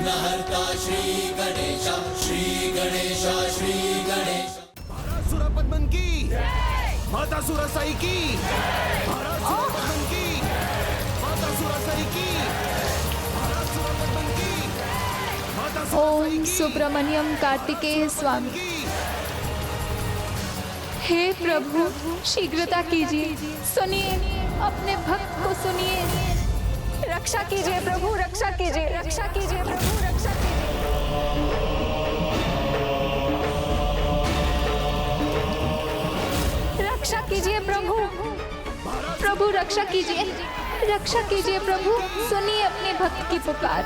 विघ्नहर्ता श्री गणेश, श्री गणेश, श्री गणेश। महाराज पद्मन की, माता सुरसाई की, महाराज पद्मन की, माता सुरसाई की, महाराज पद्मन की, माता सुरसाई ओम की। सुब्रमण्यम कार्तिकेय स्वामी। हे प्रभु शीघ्रता कीजिए, सुनिए अपने भक्त को सुनिए। रक्षा कीजिए प्रभु, रक्षा कीजिए, रक्षा कीजिए प्रभु, रक्षा कीजिए। रक्षा कीजिए प्रभु, प्रभु रक्षा कीजिए, रक्षा कीजिए प्रभु, सुनिए अपने भक्त की पुकार।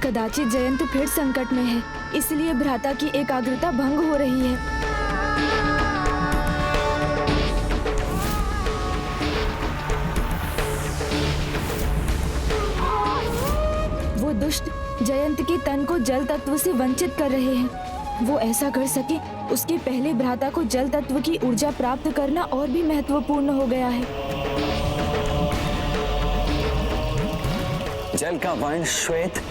कदाचित जयंत फिर संकट में है, इसलिए भ्राता की एकाग्रता भंग हो रही है। वो दुष्ट जयंत के तन को जल तत्व से वंचित कर रहे हैं। वो ऐसा कर सके उसके पहले भ्राता को जल तत्व की ऊर्जा प्राप्त करना और भी महत्वपूर्ण हो गया है। जल का वर्ण श्वेत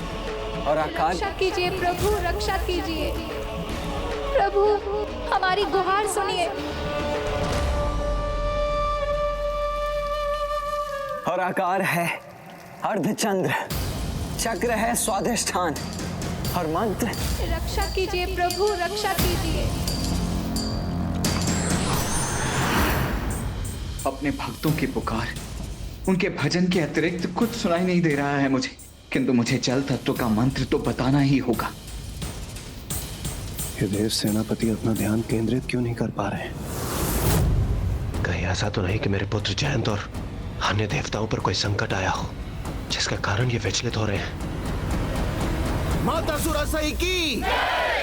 और आकाश। रक्षा कीजिए प्रभु, रक्षा कीजिए प्रभु, हमारी गुहार सुनिए। और आकार है अर्धचंद्र, चक्र है स्वाधिष्ठान और मंत्र। रक्षा कीजिए प्रभु, रक्षा कीजिए। अपने भक्तों की पुकार, उनके भजन के अतिरिक्त कुछ सुनाई नहीं दे रहा है मुझे, किंतु मुझे जल तत्व का मंत्र तो बताना ही होगा। ये देव सेनापति अपना ध्यान केंद्रित क्यों नहीं कर पा रहे? कहीं ऐसा तो नहीं कि मेरे पुत्र जयंत और अन्य देवताओं पर कोई संकट आया हो जिसके कारण ये विचलित हो रहे हैं। माता सुरसाई की,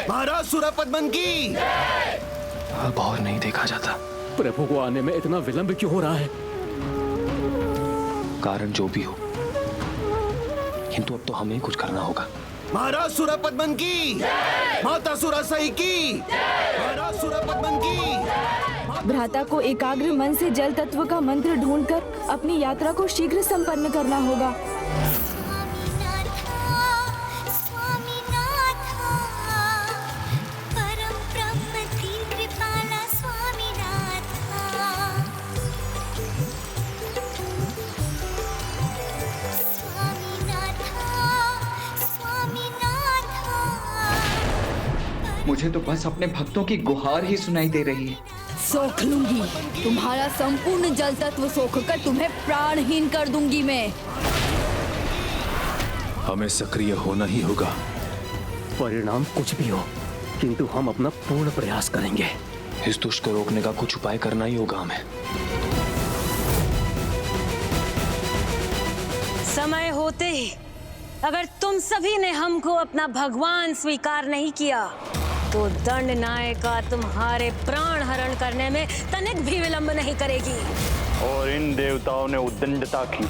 महाराज सुरपद्मन की। अब और नहीं देखा जाता। प्रभु को आने में इतना विलंब क्यों हो रहा है? कारण जो भी हो, किंतु अब तो हमें कुछ करना होगा। महाराज सुरपद्मन की, माता सुरसाई की, महाराज सुरपद्मन की। भ्राता को एकाग्र मन से जल तत्व का मंत्र ढूंढकर अपनी यात्रा को शीघ्र संपन्न करना होगा। मुझे तो बस अपने भक्तों की गुहार ही सुनाई दे रही है। सोख लूंगी तुम्हारा संपूर्ण जल तत्व, सोख कर तुम्हें प्राणहीन कर दूंगी मैं। हमें सक्रिय होना ही होगा। परिणाम कुछ भी हो, किंतु हम अपना पूर्ण प्रयास करेंगे। इस दुष्ट को रोकने का कुछ उपाय करना ही होगा हमें। समय होते ही अगर तुम सभी ने हमको अपना भगवान स्वीकार नहीं किया तो दंड नायिका तुम्हारे प्राण हरण करने में तनिक भी विलंब नहीं करेगी। और इन देवताओं ने उद्दंडता की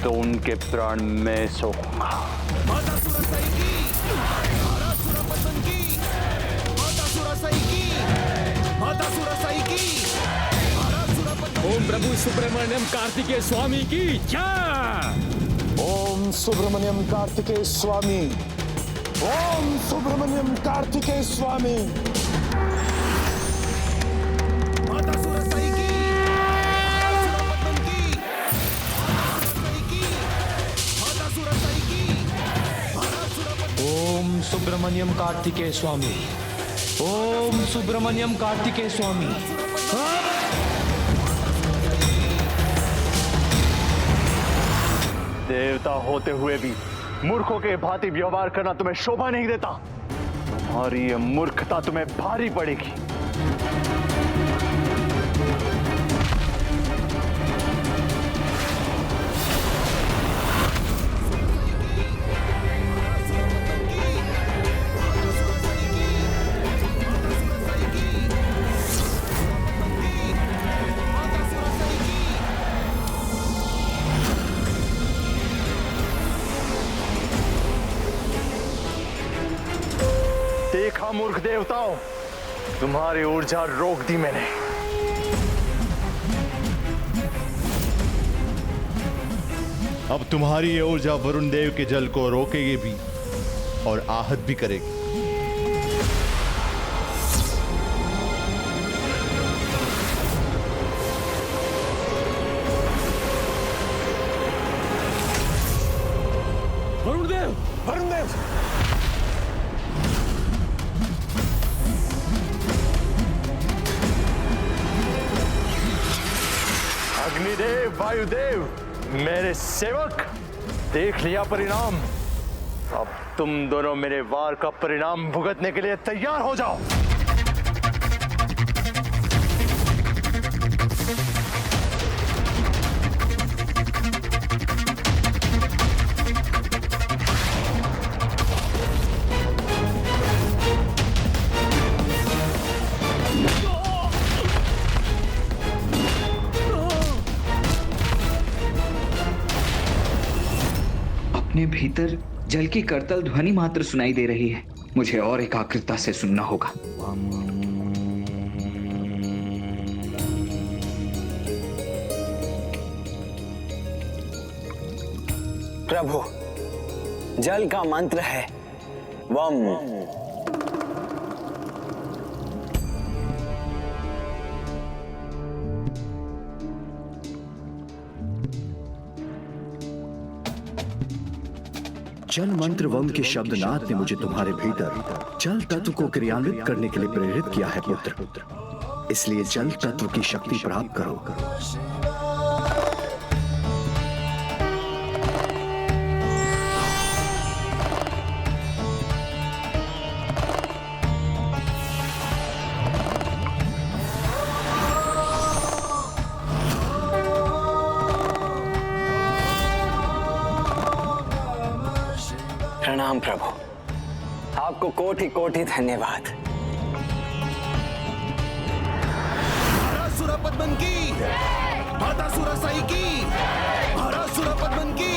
तो उनके प्राण में सोखूंगा। माता सुरसाई की, महाराज सुरपद्मन की, माता सुरसाई की, माता सुरसाई की, महाराज सुरपद्मन। ओम प्रभु सुब्रमण्यम कार्तिकेय स्वामी की जय। ओम सुब्रमण्यम कार्तिकेय स्वामी, ओम सुब्रमण्यम कार्तिकेय स्वामी। माता सुरसाई की, सुरपद्मन की, माता सुरसाई की, महाराज सुरपद्मन। ओम सुब्रमण्यम कार्तिकेय स्वामी, ओम सुब्रमण्यम कार्तिकेय स्वामी। देवता होते हुए भी मूर्खों के भांति व्यवहार करना तुम्हें शोभा नहीं देता। तुम्हारी ये मूर्खता तुम्हें भारी पड़ेगी। देखा मूर्ख देवताओं, तुम्हारी ऊर्जा रोक दी मैंने। अब तुम्हारी ये ऊर्जा वरुण देव के जल को रोकेगी भी और आहत भी करेगी। वरुण देव, वरुण देव! अग्निदेव, वायुदेव, मेरे सेवक, देख लिया परिणाम। अब तुम दोनों मेरे वार का परिणाम भुगतने के लिए तैयार हो जाओ। अपने भीतर जल की करतल ध्वनि मात्र सुनाई दे रही है। मुझे और एकाग्रता से सुनना होगा। प्रभु, जल का मंत्र है वम। जल मंत्र वम के शब्दनाद ने मुझे तुम्हारे भीतर जल तत्व को क्रियान्वित करने के लिए प्रेरित किया है पुत्र। इसलिए जल तत्व की शक्ति प्राप्त करो। प्रणाम प्रभु, आपको कोटि कोटि धन्यवाद। सुरापद्मन की, माता सुरसाई की, महाराज सुरापद्मन की।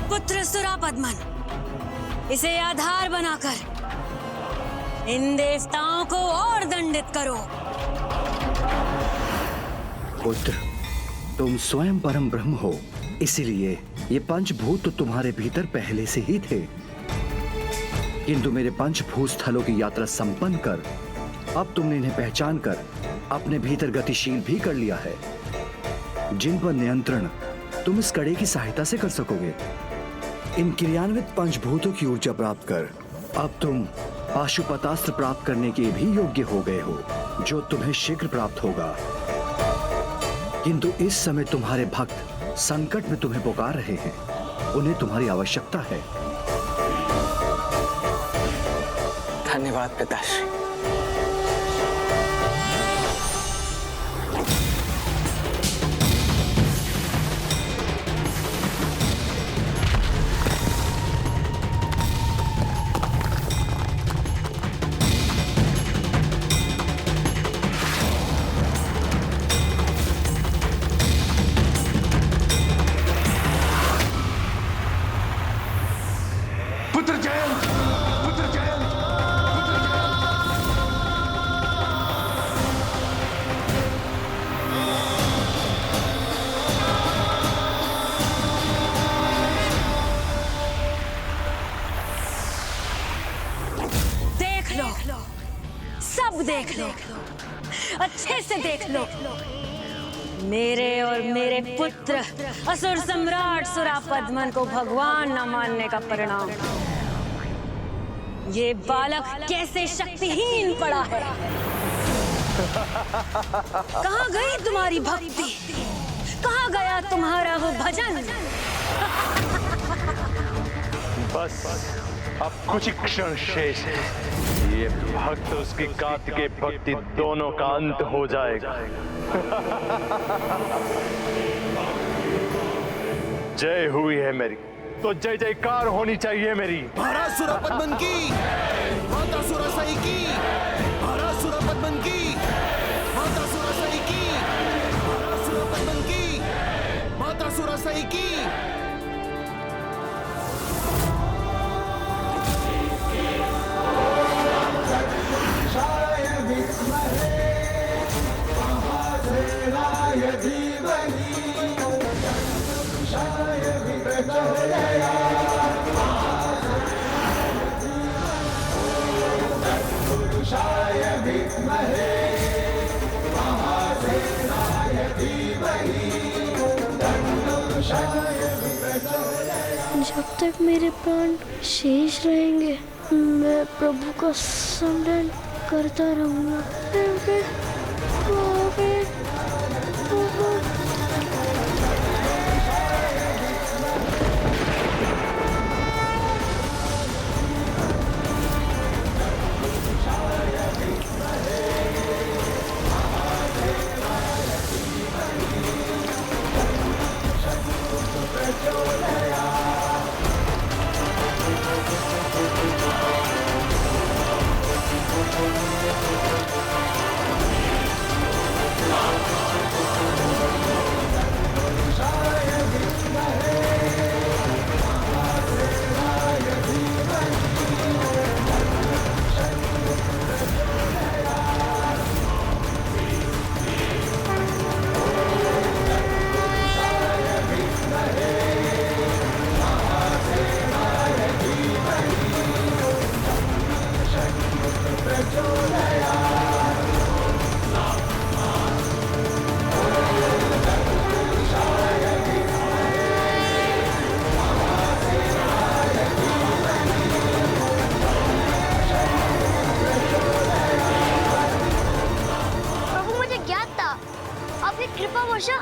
पुत्र सुरापद्मन, इसे आधार बनाकर इन देवताओं को और दंडित करो। पुत्र, तुम स्वयं परम ब्रह्म हो, इसीलिए ये पंचभूत तो तुम्हारे भीतर पहले से ही थे, किंतु मेरे पंचभूत स्थलों की यात्रा संपन्न कर अब तुमने इन्हें पहचान कर अपने भीतर गतिशील भी कर लिया है, जिन पर नियंत्रण तुम इस कड़े की सहायता से कर सकोगे। इन क्रियान्वित पंचभूतों की ऊर्जा प्राप्त कर अब तुम पाशुपतास्त्र प्राप्त करने के भी योग्य हो गए हो, जो तुम्हें शीघ्र प्राप्त होगा। किंतु इस समय तुम्हारे भक्त संकट में तुम्हें पुकार रहे हैं, उन्हें तुम्हारी आवश्यकता है। धन्यवाद पिताश्री। पुत्र जयंत, पुत्र जयंत, पुत्र जयंत। देख लो, सब देख लो, अच्छे से देख लो। मेरे और मेरे पुत्र असुर सम्राट सुरापद्मन को भगवान न मानने का परिणाम। ये बालक कैसे शक्तिहीन पड़ा है। कहाँ गई तुम्हारी भक्ति, कहाँ गया तुम्हारा वो भजन। बस अब कुछ ही क्षण शेष है, ये भक्त उसकी कार्तिकेय भक्ति दोनों का अंत हो जाएगा। जय हुई है मेरी तो जय जयकार होनी चाहिए मेरी। महाराज सुरापद्मन की, माता सुरसाई की, महाराज सुरापद्मन की, माता सुरसाई की, महाराज सुरापद्मन की, माता सुरसाई की। विद्महे जब तक मेरे प्राण शेष रहेंगे मैं प्रभु का स्मरण करता रहूंगा।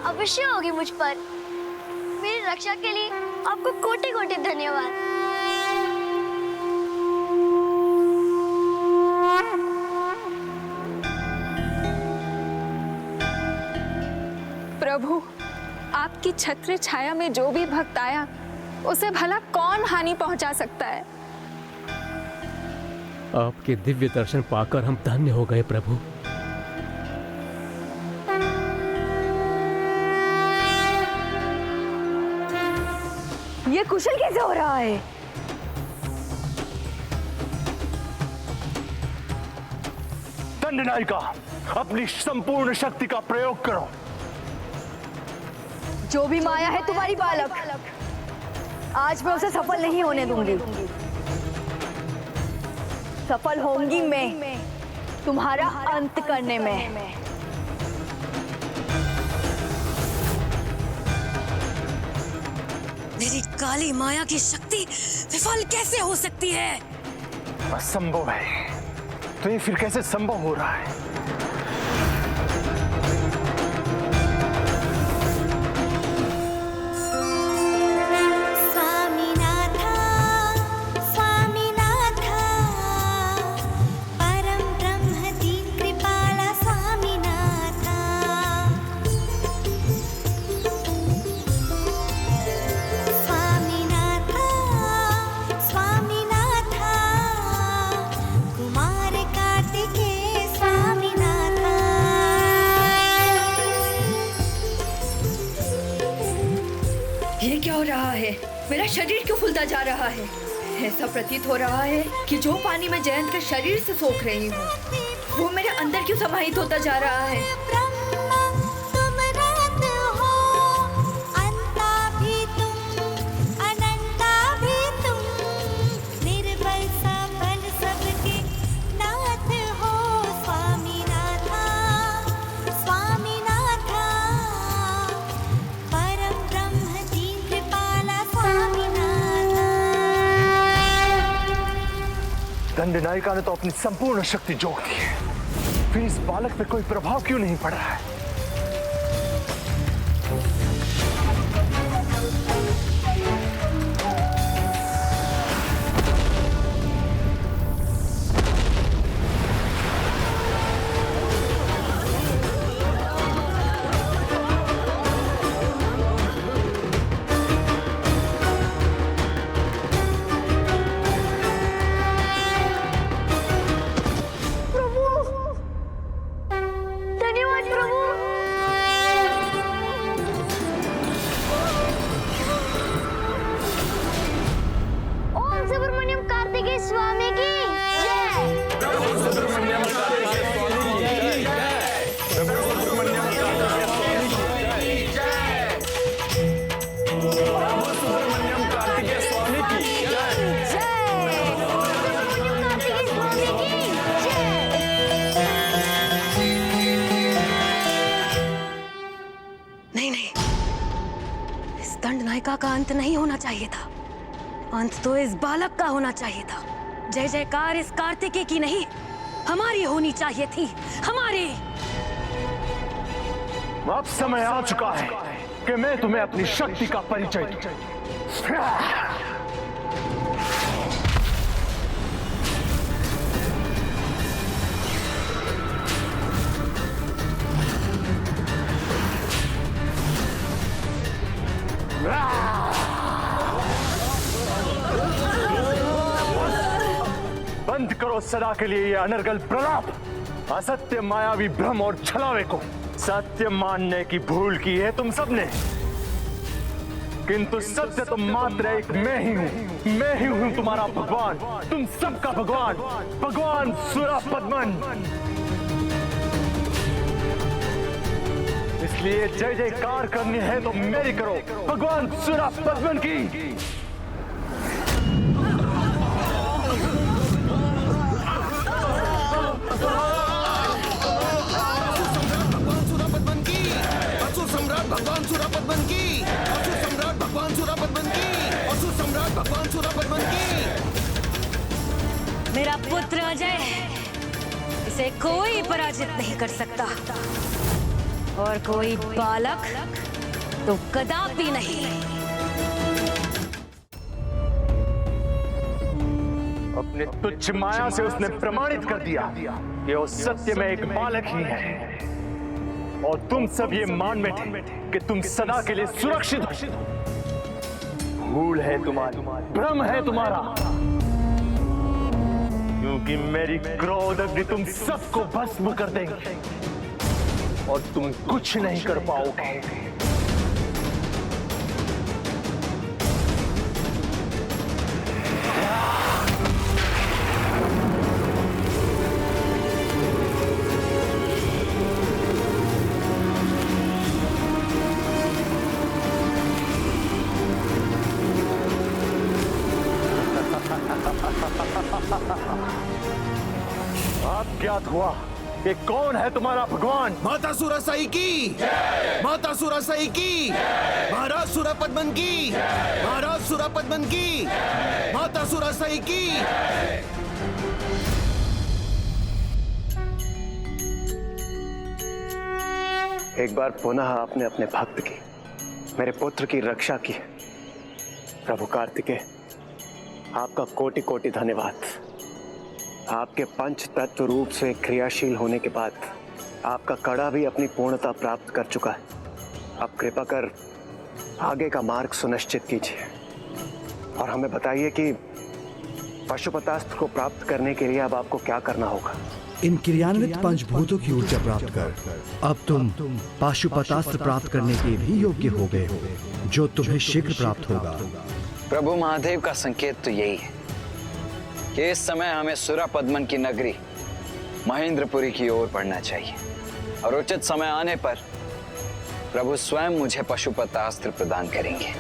अवश्य होगी मुझ पर। मेरी रक्षा के लिए आपको कोटि कोटि धन्यवाद। प्रभु, आपकी छत्र छाया में जो भी भक्त आया उसे भला कौन हानि पहुंचा सकता है। आपके दिव्य दर्शन पाकर हम धन्य हो गए प्रभु। ये कुशल कैसे हो रहा है? दंडनायिका, अपनी संपूर्ण शक्ति का प्रयोग करो। जो भी माया है तुम्हारी बालक, आज मैं उसे सफल नहीं होने दूंगी। सफल होंगी मैं तुम्हारा अंत करने में। मेरी काली माया की शक्ति विफल कैसे हो सकती है? असंभव है। तो ये फिर कैसे संभव हो रहा है? ये क्या हो रहा है? मेरा शरीर क्यों फूलता जा रहा है? ऐसा प्रतीत हो रहा है कि जो पानी मैं जयंत के शरीर से सोख रही हूँ वो मेरे अंदर क्यों समाहित होता जा रहा है। दंडनायिका ने तो अपनी संपूर्ण शक्ति झोंक दी है, फिर इस बालक पे कोई प्रभाव क्यों नहीं पड़ रहा है? धन्यवाद प्रभु। लंका का अंत नहीं होना चाहिए था, अंत तो इस बालक का होना चाहिए था। जय जयकार इस कार्तिकेय की नहीं, हमारी होनी चाहिए थी, हमारी। अब समय आ चुका है कि मैं तुम्हें अपनी शक्ति का परिचय दूं। बंद करो सदा के लिए ये अनर्गल प्रलाप, असत्य मायावी भ्रम और छलावे को। सत्य मानने की भूल की है तुम सबने, किंतु सत्य तो मात्र एक मैं ही हूं। मैं ही हूं तुम्हारा भगवान, तुम सबका भगवान, भगवान सुरपद्मन। इसलिए जय जयकार करनी है तो मेरी करो, भगवान सुरपद्मन की। भगवान सुरपद्मन की, असुर सम्राट भगवान सुरपद्मन की, असुर सम्राट भगवान सुरपद्मन की। मेरा पुत्र अजय, इसे कोई पराजित नहीं कर सकता, और कोई बालक तो कदापि नहीं। अपने तुच्छ माया से उसने प्रमाणित कर दिया कि वो सत्य में एक बालक ही है, और तुम सब ये मान बैठे कि तुम सदा के लिए सुरक्षित हो। भूल है तुम्हारी, भ्रम है तुम्हारा, क्योंकि मेरी क्रोध अग्नि तुम सबको भस्म कर देंगे और तुम कुछ नहीं कर पाओगे। अब ज्ञात हुआ कि कौन है तुम्हारा भगवान। माता सुरसाई की, माता सुरसाई की, महाराज सुरपद्मन की, महाराज सुरपद्मन की, माता सुरसाई की। एक बार पुनः आपने अपने भक्त की, मेरे पुत्र की रक्षा की। प्रभु कार्तिकेय, आपका कोटि कोटि धन्यवाद। आपके पंच तत्व रूप से क्रियाशील होने के बाद आपका कड़ा भी अपनी पूर्णता प्राप्त कर चुका है। अब कृपा कर आगे का मार्ग सुनिश्चित कीजिए और हमें बताइए कि पशुपतास्त्र को प्राप्त करने के लिए अब आपको क्या करना होगा। इन क्रियान्वित पंचभूतों की ऊर्जा प्राप्त कर अब तुम पाशुपतास्त्र प्राप्त करने के भी योग्य हो गए हो, जो तुम्हें शीघ्र प्राप्त होगा। प्रभु महादेव का संकेत तो यही है कि इस समय हमें सुरपद्मन की नगरी महेंद्रपुरी की ओर बढ़ना चाहिए, और उचित समय आने पर प्रभु स्वयं मुझे पशुपतास्त्र प्रदान करेंगे।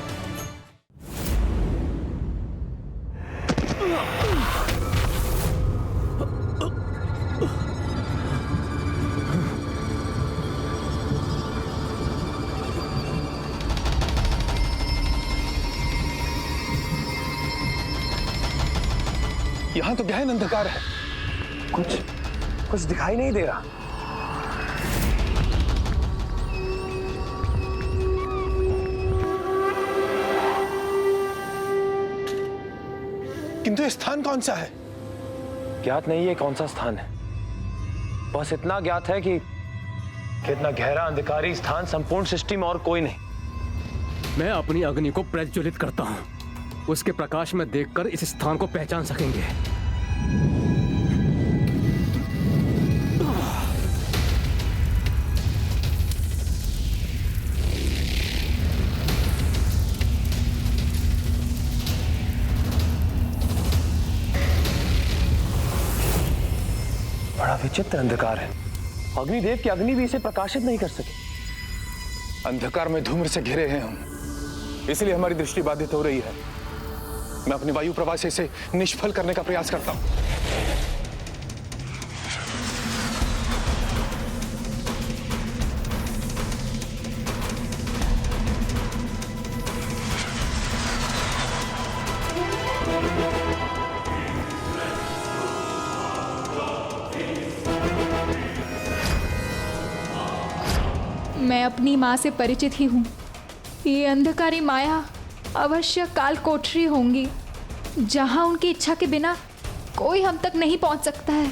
यहां तो गहन अंधकार है, कुछ दिखाई नहीं दे रहा। किंतु ये स्थान कौन सा है? ज्ञात नहीं है कौन सा स्थान है, बस इतना ज्ञात है कि कितना गहरा अंधकारी स्थान संपूर्ण सृष्टि में और कोई नहीं। मैं अपनी अग्नि को प्रज्वलित करता हूं, उसके प्रकाश में देखकर इस स्थान को पहचान सकेंगे। बड़ा विचित्र अंधकार है, अग्निदेव की अग्नि भी इसे प्रकाशित नहीं कर सके। अंधकार में धूम्र से घिरे हैं हम, इसलिए हमारी दृष्टि बाधित हो रही है। मैं अपनी वायु प्रवाह से इसे निष्फल करने का प्रयास करता हूं। मैं अपनी माँ से परिचित ही हूँ। ये अंधकारी माया अवश्य काल कोठरी होंगी, जहाँ उनकी इच्छा के बिना कोई हम तक नहीं पहुँच सकता है।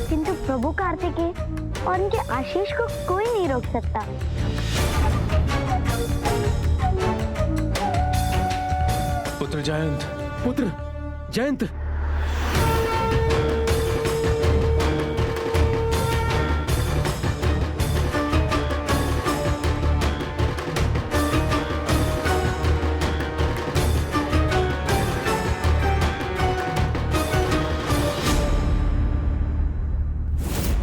किंतु प्रभु कार्तिकेय और उनके आशीष को कोई नहीं रोक सकता। पुत्र जयंत, पुत्र जयंत,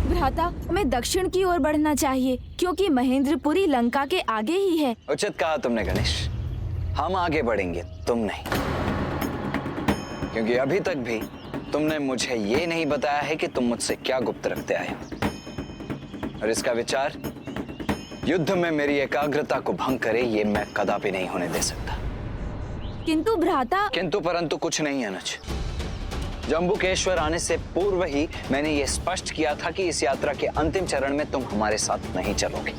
भ्राता, हमें दक्षिण की ओर बढ़ना चाहिए क्योंकि महेंद्रपुरी लंका के आगे ही है। उचित कहा तुमने गणेश, हम आगे बढ़ेंगे, तुम नहीं, क्योंकि अभी तक भी तुमने मुझे ये नहीं बताया है कि तुम मुझसे क्या गुप्त रखते आए हो। और इसका विचार युद्ध में मेरी एकाग्रता को भंग करे, ये मैं कदापि नहीं होने दे सकता। किंतु भ्राता, किंतु परंतु कुछ नहीं अनुज। जम्बुकेश्वर आने से पूर्व ही मैंने ये स्पष्ट किया था कि इस यात्रा के अंतिम चरण में तुम हमारे साथ नहीं चलोगे।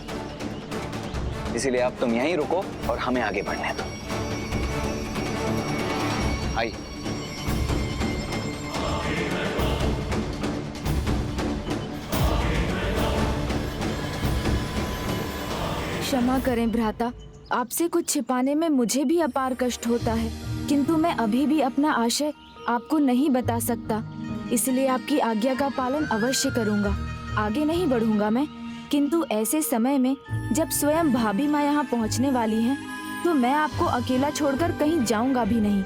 इसीलिए अब तुम यहीं रुको और हमें आगे बढ़ने दो। आइए। क्षमा करें भ्राता, आपसे कुछ छिपाने में मुझे भी अपार कष्ट होता है, किंतु मैं अभी भी अपना आशय आपको नहीं बता सकता, इसलिए आपकी आज्ञा का पालन अवश्य करूंगा। आगे नहीं बढ़ूंगा मैं, किंतु ऐसे समय में जब स्वयं भाभी माँ यहाँ पहुँचने वाली हैं, तो मैं आपको अकेला छोड़कर कहीं जाऊंगा भी नहीं।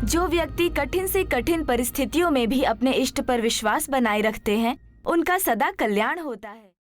जो व्यक्ति कठिन से कठिन परिस्थितियों में भी अपने इष्ट पर विश्वास बनाए रखते हैं, उनका सदा कल्याण होता है।